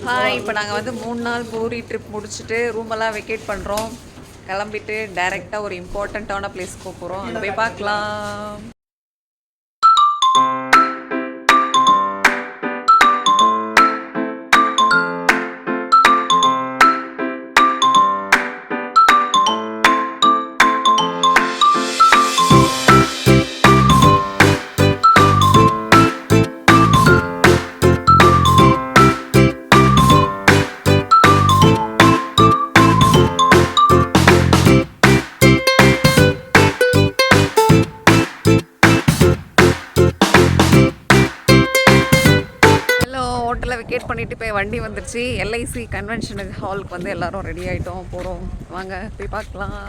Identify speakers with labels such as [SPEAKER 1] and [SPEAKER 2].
[SPEAKER 1] Hi, இப்போ நாங்கள் வந்து 3 நாள் பூரி ட்ரிப் முடிச்சுட்டு ரூமெல்லாம் வெக்கேட் பண்ணுறோம். கிளம்பிட்டு டைரெக்டாக ஒரு இம்பார்ட்டண்ட்டான பிளேஸ்க்கு போகிறோம். அங்கே போய் பார்க்கலாம். ஹோட்டலில் வெக்கேட் பண்ணிவிட்டு போய் வண்டி வந்துருச்சு. எல்ஐசி கன்வென்ஷனுக்கு ஹாலுக்கு வந்து எல்லோரும் ரெடி ஆகிட்டோம், போகிறோம். வாங்க போய் பார்க்கலாம்.